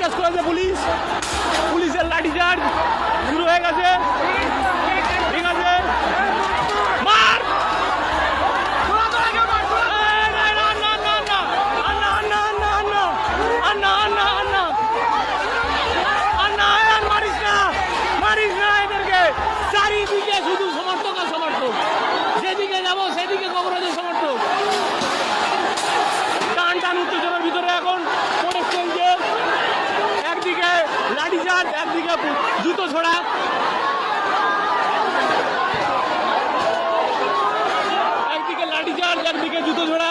Case করেছে police, পুলিশের লাঠিচার্জ শুরু হয়ে গেছে। ঠিক আছে, মার চারিদিকে শুধু সমর্থক আর সমর্থক, যেদিকে যাবো সেদিকে কংগ্রেসের সমর্থক। টান টান উত্তেজনার ভিতরে এখন প্রোটেস্ট চলছে, একদিকে লাঠিচার্জ একদিকে জুতো ছোড়া। একদিকে লাঠিচার্জ একদিকে জুতো ছোড়া।